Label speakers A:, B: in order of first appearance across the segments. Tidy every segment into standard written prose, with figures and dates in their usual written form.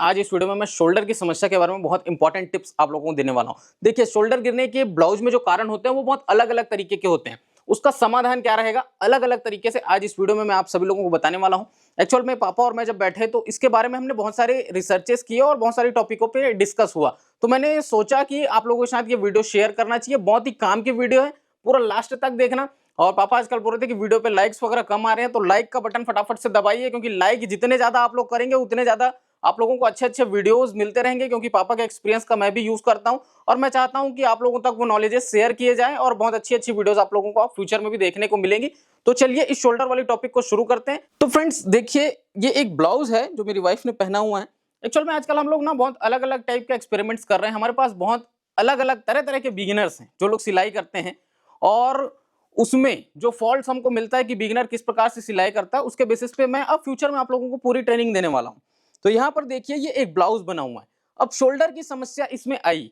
A: आज इस वीडियो में मैं शोल्डर की समस्या के बारे में बहुत इंपॉर्टेंट टिप्स आप लोगों को देने वाला हूं। देखिए, शोल्डर गिरने के ब्लाउज में जो कारण होते हैं वो बहुत अलग अलग तरीके के होते हैं। उसका समाधान क्या रहेगा, अलग अलग तरीके से आज इस वीडियो में मैं आप सभी लोगों को बताने वाला हूं। एक्चुअल में पापा और मैं जब बैठे तो इसके बारे में हमने बहुत सारे रिसर्चेस किए और बहुत सारे टॉपिकों पे डिस्कस हुआ। तो मैंने सोचा कि आप लोगों के साथ ये वीडियो शेयर करना चाहिए। बहुत ही काम की वीडियो है, पूरा लास्ट तक देखना। और पापा आजकल बोल रहे थे कि वीडियो पे लाइक्स वगैरह कम आ रहे हैं, तो लाइक का बटन फटाफट से दबाइए, क्योंकि लाइक जितने ज्यादा आप लोग करेंगे उतने ज्यादा आप लोगों को अच्छे अच्छे वीडियोस मिलते रहेंगे। क्योंकि पापा के एक्सपीरियंस का मैं भी यूज करता हूं और मैं चाहता हूं कि आप लोगों तक वो नॉलेजेस शेयर किए जाएं और बहुत अच्छी अच्छी वीडियोस आप लोगों को फ्यूचर में भी देखने को मिलेंगी। तो चलिए इस शोल्डर वाली टॉपिक को शुरू करते हैं। तो फ्रेंड्स देखिए, ये एक ब्लाउज है जो मेरी वाइफ ने पहना हुआ है। एक्चुअल में आजकल हम लोग ना बहुत अलग अलग टाइप के एक्सपेरिमेंट्स कर रहे हैं। हमारे पास बहुत अलग अलग तरह तरह के बिगिनर्स हैं जो लोग सिलाई करते हैं, और उसमें जो फॉल्ट्स हमको मिलता है कि बिगिनर किस प्रकार से सिलाई करता है, उसके बेसिस पे मैं अब फ्यूचर में आप लोगों को पूरी ट्रेनिंग देने वाला हूं। तो यहां पर देखिए, ये एक ब्लाउज बना हुआ है। अब शोल्डर की समस्या इसमें आई।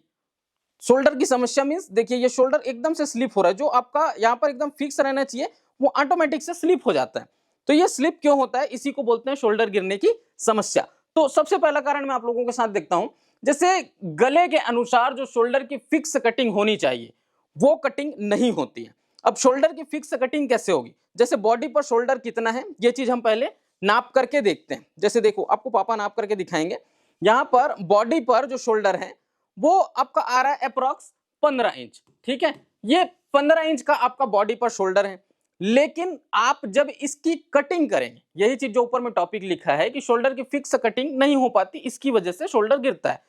A: शोल्डर की समस्या मींस देखिए, ये शोल्डर एकदम से स्लिप हो रहा है। जो आपका यहां पर एकदम फिक्स रहना चाहिए वो ऑटोमेटिक से स्लिप हो जाता है। तो ये स्लिप क्यों होता है, इसी को बोलते हैं शोल्डर गिरने की समस्या। तो सबसे पहला कारण मैं आप लोगों के साथ देखता हूं। जैसे गले के अनुसार जो शोल्डर की फिक्स कटिंग होनी चाहिए वो कटिंग नहीं होती है। अब शोल्डर की फिक्स कटिंग कैसे होगी, जैसे बॉडी पर शोल्डर कितना है ये चीज हम पहले नाप करके देखते हैं। जैसे देखो, आपको पापा नाप करके दिखाएंगे। यहां पर बॉडी पर जो शोल्डर है वो आपका आ रहा है अप्रॉक्स 15 इंच। ठीक है, ये 15 इंच का आपका बॉडी पर शोल्डर है। लेकिन आप जब इसकी कटिंग करेंगे, यही चीज जो ऊपर में टॉपिक लिखा है कि शोल्डर की फिक्स कटिंग नहीं हो पाती, इसकी वजह से शोल्डर गिरता है।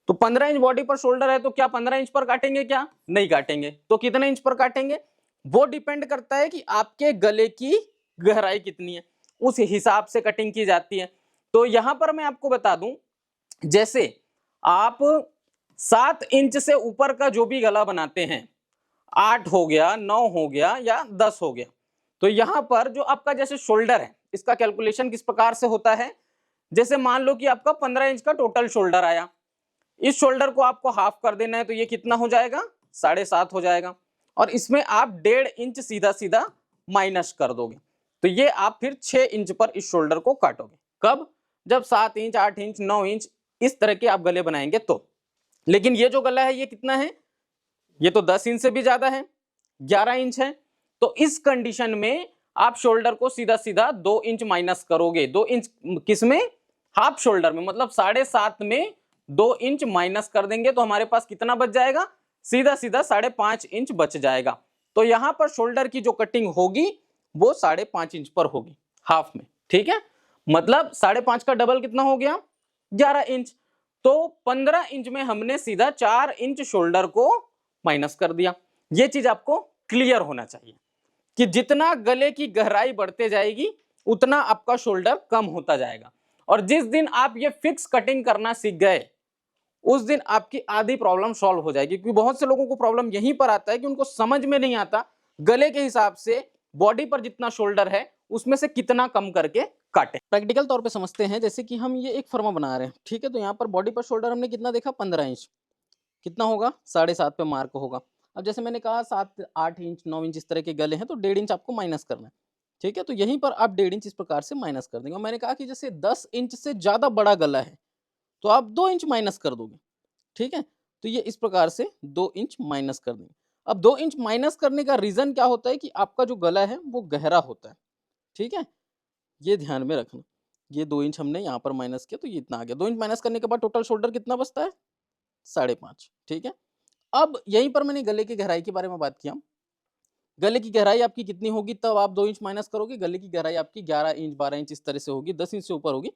A: तो 15 इंच बॉडी पर शोल्डर है, तो क्या 15 इंच पर काटेंगे? क्या नहीं काटेंगे। तो कितने इंच पर काटेंगे, वो डिपेंड करता है कि आपके गले की गहराई कितनी है, उस हिसाब से कटिंग की जाती है। तो यहां पर मैं आपको बता दूं, जैसे आप 7 इंच से ऊपर का जो भी गला बनाते हैं, 8 हो गया, 9 हो गया या 10 हो गया, तो यहां पर जो आपका जैसे शोल्डर है, इसका कैलकुलेशन किस प्रकार से होता है। जैसे मान लो कि आपका 15 इंच का टोटल शोल्डर आया, इस शोल्डर को आपको हाफ कर देना है, तो ये कितना हो जाएगा, 7.5 हो जाएगा। और इसमें आप 1.5 इंच सीधा सीधा माइनस कर दोगे, तो ये आप फिर 6 इंच पर इस शोल्डर को काटोगे। कब, जब 7 इंच, 8 इंच, 9 इंच इस तरह के आप गले बनाएंगे तो। लेकिन ये जो गला है ये कितना है, ये तो 10 इंच से भी ज्यादा है, 11 इंच है। तो इस कंडीशन में आप शोल्डर को सीधा सीधा 2 इंच माइनस करोगे। 2 इंच किसमें, हाफ शोल्डर में, मतलब 7.5 में 2 इंच माइनस कर देंगे तो हमारे पास कितना बच जाएगा, सीधा सीधा 5.5 इंच बच जाएगा। तो यहां पर शोल्डर की जो कटिंग होगी वो 5.5 इंच पर होगी, हाफ में। ठीक है, मतलब 5.5 का डबल कितना हो गया, 11 इंच। तो 15 इंच में हमने सीधा 4 इंच शोल्डर को माइनस कर दिया। ये चीज आपको क्लियर होना चाहिए कि जितना गले की गहराई बढ़ते जाएगी उतना आपका शोल्डर कम होता जाएगा। और जिस दिन आप ये फिक्स कटिंग करना सीख गए उस दिन आपकी आधी प्रॉब्लम सॉल्व हो जाएगी। क्योंकि बहुत से लोगों को प्रॉब्लम यहीं पर आता है कि उनको समझ में नहीं आता गले के हिसाब से बॉडी पर जितना शोल्डर है उसमें से कितना कम करके काटे। प्रैक्टिकल तौर पे समझते हैं। जैसे कि हम ये एक फर्मा बना रहे हैं, ठीक है, तो यहाँ पर बॉडी पर शोल्डर हमने कितना देखा, 15 इंच, कितना होगा, 7.5 पे मार्क होगा। अब जैसे मैंने कहा 7, 8 इंच, 9 इंच इस तरह के गले हैं, तो 1.5 इंच आपको माइनस करना है। ठीक है, तो यहीं पर आप 1.5 इंच इस प्रकार से माइनस कर देंगे। और मैंने कहा कि जैसे 10 इंच से ज्यादा बड़ा गला है तो आप 2 इंच माइनस कर दोगे। ठीक है, तो ये इस प्रकार से 2 इंच माइनस कर देंगे। अब 2 इंच माइनस करने का रीजन क्या होता है कि आपका जो गला है वो गहरा होता है। ठीक है, ये ध्यान में रखना। ये 2 इंच हमने यहाँ पर माइनस किया तो ये इतना आ गया। 2 इंच माइनस करने के बाद टोटल शोल्डर कितना बचता है, 5.5। ठीक है, अब यहीं पर मैंने गले की गहराई के बारे में बात किया। गले की गहराई आपकी कितनी होगी, तब आप 2 इंच माइनस करोगे। गले की गहराई आपकी 11 इंच, 12 इंच इस तरह से होगी, 10 इंच से ऊपर होगी,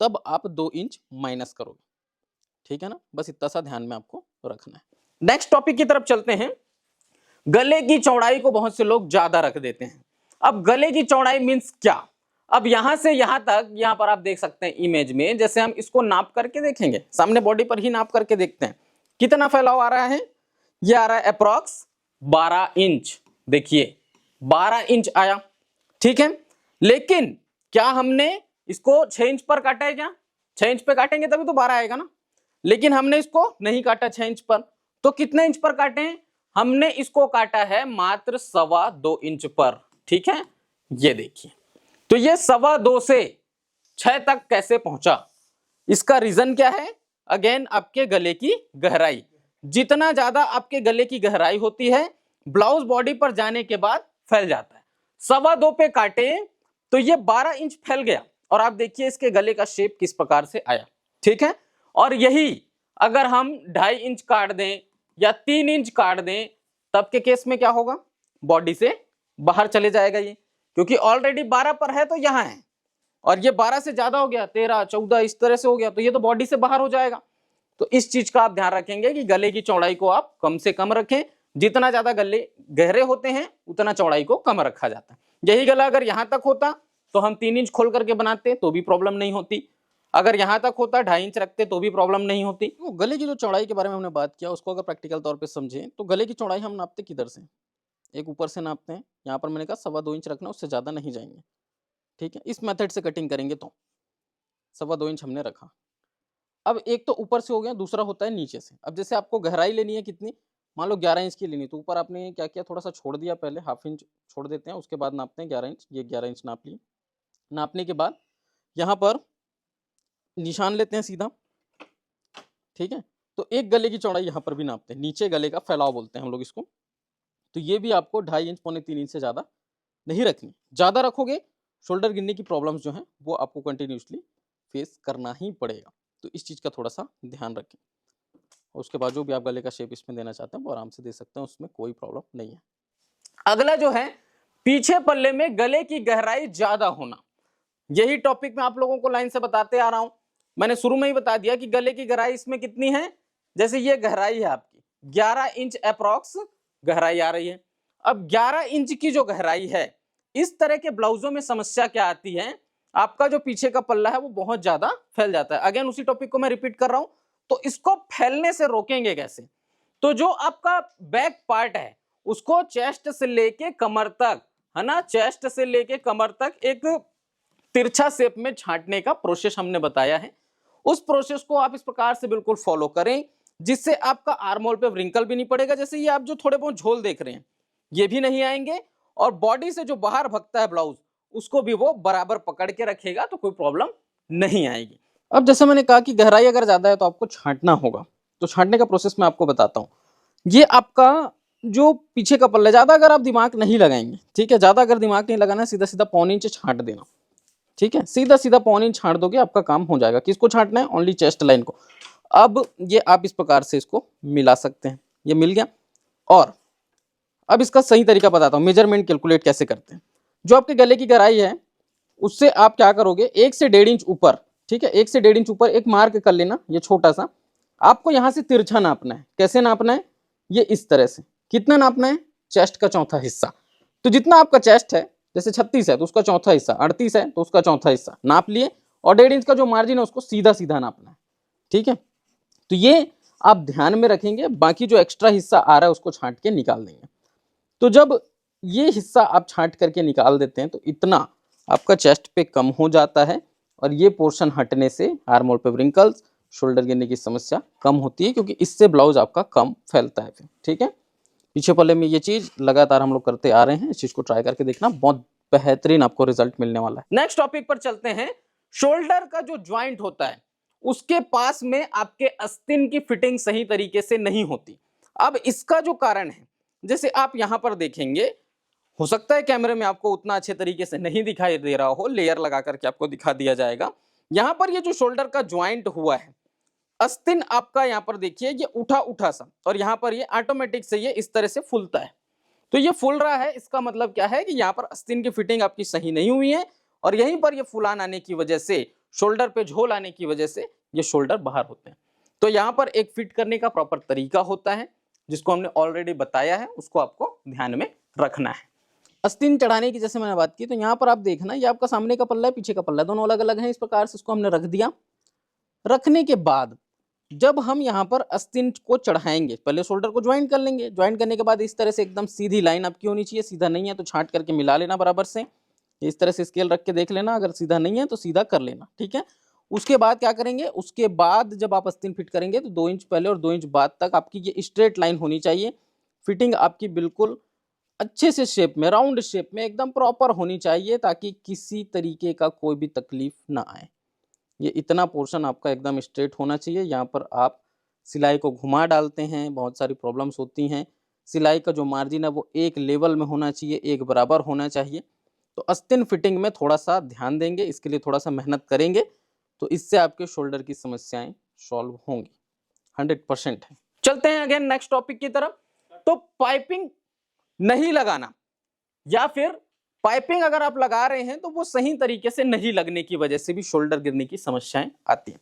A: तब आप 2 इंच माइनस करोगे। ठीक है ना, बस इतना सा ध्यान में आपको रखना है। नेक्स्ट टॉपिक की तरफ चलते हैं। गले की चौड़ाई को बहुत से लोग ज्यादा रख देते हैं। अब गले की चौड़ाई मींस क्या, अब यहां से यहां तक, यहां पर आप देख सकते हैं इमेज में, जैसे हम इसको नाप करके देखेंगे, सामने बॉडी पर ही नाप करके देखते हैं कितना फैलाव आ रहा है। ये आ रहा है अप्रॉक्स 12 इंच। देखिए 12 इंच आया। ठीक है, लेकिन क्या हमने इसको 6 इंच पर काटा है? क्या 6 इंच पे काटेंगे तभी तो 12 आएगा ना। लेकिन हमने इसको नहीं काटा 6 इंच पर, तो कितने इंच पर काटे हैं, हमने इसको काटा है मात्र 2.25 इंच पर। ठीक है, ये देखिए, तो ये 2.25 से 6 तक कैसे पहुंचा, इसका रीजन क्या है? अगेन आपके गले की गहराई। जितना ज्यादा आपके गले की गहराई होती है, ब्लाउज बॉडी पर जाने के बाद फैल जाता है। 2.25 पे काटे तो ये 12 इंच फैल गया, और आप देखिए इसके गले का शेप किस प्रकार से आया, ठीक है। और यही अगर हम 2.5 इंच काट दें या 3 इंच काट दें, तब के केस में क्या होगा? बॉडी से बाहर चले जाएगा ये, क्योंकि ऑलरेडी 12 पर है तो यहां है, और ये 12 से ज्यादा हो गया, 13, 14 इस तरह से हो गया, तो ये तो बॉडी से बाहर हो जाएगा। तो इस चीज का आप ध्यान रखेंगे कि गले की चौड़ाई को आप कम से कम रखें। जितना ज्यादा गले गहरे होते हैं उतना चौड़ाई को कम रखा जाता है। यही गला अगर यहां तक होता तो हम 3 इंच खोल करके बनाते तो भी प्रॉब्लम नहीं होती, अगर यहां तक होता 2.5 इंच रखते तो भी प्रॉब्लम नहीं होती। तो गले की जो चौड़ाई के बारे में हमने बात किया, उसको अगर प्रैक्टिकल तौर पे समझें तो गले की चौड़ाई हम नापते किधर से? एक ऊपर से नापते हैं, यहाँ पर मैंने कहा 2.25 इंच रखना, उससे ज्यादा नहीं जाएंगे, ठीक है। इस मेथड से कटिंग करेंगे तो 2.25 इंच हमने रखा। अब एक तो ऊपर से हो गया, दूसरा होता है नीचे से। अब जैसे आपको गहराई लेनी है कितनी, मान लो 11 इंच की लेनी, तो ऊपर आपने क्या किया, थोड़ा सा छोड़ दिया, पहले 1/2 इंच छोड़ देते हैं, उसके बाद नापते हैं 11 इंच। ये 11 इंच नाप लिए। नापने के बाद यहाँ पर निशान लेते हैं सीधा, ठीक है। तो एक गले की चौड़ाई यहाँ पर भी नापते हैं, नीचे गले का फैलाव बोलते हैं हम लोग इसको। तो ये भी आपको 2.5 इंच, 2.25 इंच से ज़्यादा नहीं रखनी। ज़्यादा रखोगे शोल्डर गिरने की प्रॉब्लम्स जो हैं वो आपको कंटिन्यूसली फेस करना ही पड़ेगा। तो इस चीज़ का थोड़ा सा ध्यान रखें। और उसके बाद जो भी आप गले का शेप इसमें देना चाहते हैं वो आराम से दे सकते हैं, उसमें कोई प्रॉब्लम नहीं है। अगला जो है, पीछे पल्ले में गले की गहराई ज्यादा होना। यही टॉपिक मैं आप लोगों को लाइन से बताते आ रहा हूं। मैंने शुरू में ही बता दिया कि गले की गहराई इसमें कितनी है। जैसे ये गहराई है आपकी 11 इंच अप्रॉक्स गहराई आ रही है। अब 11 इंच की जो गहराई है, इस तरह के ब्लाउजों में समस्या क्या आती है, आपका जो पीछे का पल्ला है वो बहुत ज्यादा फैल जाता है। अगेन उसी टॉपिक को मैं रिपीट कर रहा हूं। तो इसको फैलने से रोकेंगे कैसे? तो जो आपका बैक पार्ट है उसको चेस्ट से लेके कमर तक, है ना, चेस्ट से लेके कमर तक एक तिरछा शेप में छांटने का प्रोसेस हमने बताया है। उस प्रोसेस को आप इस प्रकार से बिल्कुल फॉलो करें, जिससे आपका आर्मोल पे व्रिंकल भी नहीं पड़ेगा। जैसे ये आप जो थोड़े बहुत झोल देख रहे हैं ये भी नहीं आएंगे, और बॉडी से जो बाहर भगता है ब्लाउज उसको भी वो बराबर पकड़ के रखेगा, तो कोई प्रॉब्लम नहीं आएगी। अब जैसे मैंने कहा कि गहराई अगर ज्यादा है तो आपको छांटना होगा। तो छांटने का प्रोसेस मैं आपको बताता हूँ। ये आपका जो पीछे का पल्ला, ज्यादा अगर आप दिमाग नहीं लगाएंगे, ठीक है, ज्यादा अगर दिमाग नहीं लगाना, सीधा सीधा 1.25 इंच छांट देना, ठीक है। सीधा सीधा 1.25 इंच छांट दोगे आपका काम हो जाएगा। किसको छांटना है? ओनली चेस्ट लाइन को। अब ये आप इस प्रकार से इसको मिला सकते हैं, ये मिल गया। और अब इसका सही तरीका बताता हूं, मेजरमेंट कैलकुलेट कैसे करते हैं। जो आपके गले की गहराई है उससे आप क्या करोगे, 1 से 1.5 इंच ऊपर, ठीक है, 1 से 1.5 इंच ऊपर एक मार्क कर लेना, ये छोटा सा। आपको यहां से तिरछा नापना है। कैसे नापना है? ये इस तरह से। कितना नापना है? चेस्ट का चौथा हिस्सा। तो जितना आपका चेस्ट है, जैसे 36 है तो उसका चौथा हिस्सा, 38 है तो उसका चौथा हिस्सा नाप लिए, और 1.5 इंच का जो मार्जिन है उसको सीधा सीधा नापना है, ठीक है। तो ये आप ध्यान में रखेंगे। बाकी जो एक्स्ट्रा हिस्सा आ रहा है उसको छांट के निकाल देंगे। तो जब ये हिस्सा आप छांट करके निकाल देते हैं तो इतना आपका चेस्ट पे कम हो जाता है, और ये पोर्शन हटने से आर्मोल पे व्रिंकल्स, शोल्डर गिरने की समस्या कम होती है, क्योंकि इससे ब्लाउज आपका कम फैलता है फिर, ठीक है। पीछे पल्ले में ये चीज लगातार हम लोग करते आ रहे हैं। इस चीज को ट्राई करके देखना, बहुत बेहतरीन आपको रिजल्ट मिलने वाला है। नेक्स्ट टॉपिक पर चलते हैं। शोल्डर का जो ज्वाइंट होता है उसके पास में आपके आस्तीन की फिटिंग सही तरीके से नहीं होती। अब इसका जो कारण है, जैसे आप यहां पर देखेंगे, हो सकता है कैमरे में आपको उतना अच्छे तरीके से नहीं दिखाई दे रहा हो, लेयर लगा करके आपको दिखा दिया जाएगा। यहां पर ये जो शोल्डर का ज्वाइंट हुआ है, आस्तीन आपका यहाँ पर देखिए ये उठा उठा सा, और यहाँ पर ये ऑटोमेटिक से ये इस तरह से फूलता है। तो ये फूल रहा है, इसका मतलब क्या है कि यहाँ पर आस्तीन की फिटिंग आपकी सही नहीं हुई है, और यहीं पर ये फुलान आने की वजह से, शोल्डर पे झोल आने की वजह से ये शोल्डर बाहर होते हैं। तो यहाँ पर एक फिट करने का प्रॉपर तरीका होता है जिसको हमने ऑलरेडी बताया है, उसको आपको ध्यान में रखना है। आस्तीन चढ़ाने की जैसे मैंने बात की, तो यहाँ पर आप देखना ये आपका सामने का पल्ला है, पीछे का पल्ला, दोनों अलग अलग है। इस प्रकार से इसको हमने रख दिया। रखने के बाद जब हम यहाँ पर आस्तीन को चढ़ाएंगे, पहले शोल्डर को ज्वाइन कर लेंगे। ज्वाइन करने के बाद इस तरह से एकदम सीधी लाइन आपकी होनी चाहिए। सीधा नहीं है तो छांट करके मिला लेना बराबर से। इस तरह से स्केल रख के देख लेना, अगर सीधा नहीं है तो सीधा कर लेना, ठीक है। उसके बाद क्या करेंगे, उसके बाद जब आप आस्तीन फिट करेंगे तो 2 इंच पहले और 2 इंच बाद तक आपकी ये स्ट्रेट लाइन होनी चाहिए। फिटिंग आपकी बिल्कुल अच्छे से शेप में, राउंड शेप में एकदम प्रॉपर होनी चाहिए, ताकि किसी तरीके का कोई भी तकलीफ ना आए। ये इतना पोर्शन आपका एकदम स्ट्रेट होना चाहिए। यहाँ पर आप सिलाई को घुमा डालते हैं, बहुत सारी प्रॉब्लम्स होती हैं। सिलाई का जो मार्जिन है वो एक लेवल में होना चाहिए, एक बराबर होना चाहिए। तो आस्तीन फिटिंग में थोड़ा-सा ध्यान देंगे, इसके लिए थोड़ा-सा मेहनत करेंगे, तो इससे आपके शोल्डर की समस्याएँ सॉल्व होंगी, 100% है। चलते हैं अगेन नेक्स्ट टॉपिक की तरफ। तो पाइपिंग नहीं लगाना या फिर पाइपिंग अगर आप लगा रहे हैं तो वो सही तरीके से नहीं लगने की वजह से भी शोल्डर गिरने की समस्याएं आती हैं।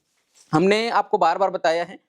A: हमने आपको बार-बार बताया है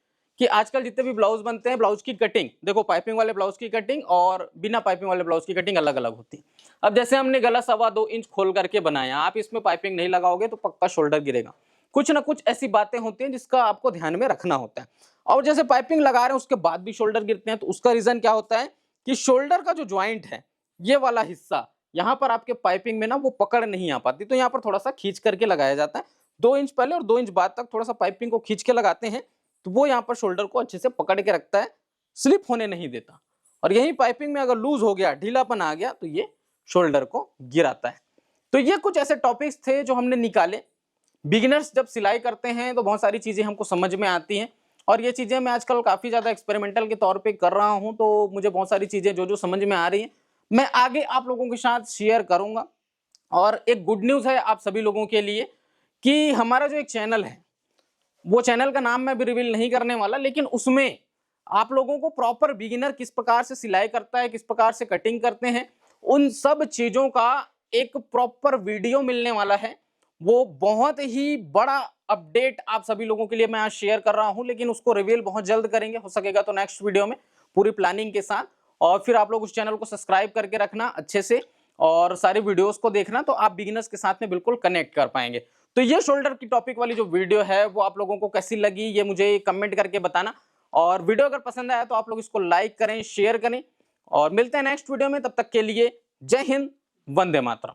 A: कि आजकल जितने भी ब्लाउज बनते हैं, ब्लाउज की कटिंग देखो, पाइपिंग वाले ब्लाउज की कटिंग और बिना पाइपिंग वाले ब्लाउज की कटिंग अलग-अलग होती है। अब जैसे हमने गला 2.25 इंच खोल करके बनाया, आप इसमें पाइपिंग नहीं लगाओगे तो पक्का शोल्डर गिरेगा। कुछ ना कुछ ऐसी बातें होती हैं जिसका आपको ध्यान में रखना होता है। और जैसे पाइपिंग लगा रहे हैं उसके बाद भी शोल्डर गिरते हैं, तो उसका रीजन क्या होता है कि शोल्डर का जो ज्वाइंट है, ये वाला हिस्सा यहाँ पर आपके पाइपिंग में ना वो पकड़ नहीं आ पाती, तो यहाँ पर थोड़ा सा खींच करके लगाया जाता है। 2 इंच पहले और 2 इंच बाद तक थोड़ा सा पाइपिंग को खींच के लगाते हैं, तो वो यहाँ पर शोल्डर को अच्छे से पकड़ के रखता है, स्लिप होने नहीं देता। और यही पाइपिंग में अगर लूज हो गया, ढीलापन आ गया, तो ये शोल्डर को गिराता है। तो ये कुछ ऐसे टॉपिक्स थे जो हमने निकाले। बिगिनर्स जब सिलाई करते हैं तो बहुत सारी चीजें हमको समझ में आती हैं, और ये चीजें मैं आजकल काफी ज्यादा एक्सपेरिमेंटल के तौर पे कर रहा हूं, तो मुझे बहुत सारी चीजें जो जो समझ में आ रही हैं मैं आगे आप लोगों के साथ शेयर करूंगा। और एक गुड न्यूज है आप सभी लोगों के लिए कि हमारा जो एक चैनल है, वो चैनल का नाम मैं भी रिवील नहीं करने वाला, लेकिन उसमें आप लोगों को प्रॉपर बिगिनर किस प्रकार से सिलाई करता है, किस प्रकार से कटिंग करते हैं, उन सब चीजों का एक प्रॉपर वीडियो मिलने वाला है। वो बहुत ही बड़ा अपडेट आप सभी लोगों के लिए मैं आज शेयर कर रहा हूं, लेकिन उसको रिवील बहुत जल्द करेंगे, हो सकेगा तो नेक्स्ट वीडियो में पूरी प्लानिंग के साथ। और फिर आप लोग उस चैनल को सब्सक्राइब करके रखना अच्छे से, और सारे वीडियोस को देखना, तो आप बिगिनर्स के साथ में बिल्कुल कनेक्ट कर पाएंगे। तो ये शोल्डर की टॉपिक वाली जो वीडियो है वो आप लोगों को कैसी लगी ये मुझे कमेंट करके बताना, और वीडियो अगर पसंद आया तो आप लोग इसको लाइक करें, शेयर करें, और मिलते हैं नेक्स्ट वीडियो में। तब तक के लिए जय हिंद, वंदे मातरम।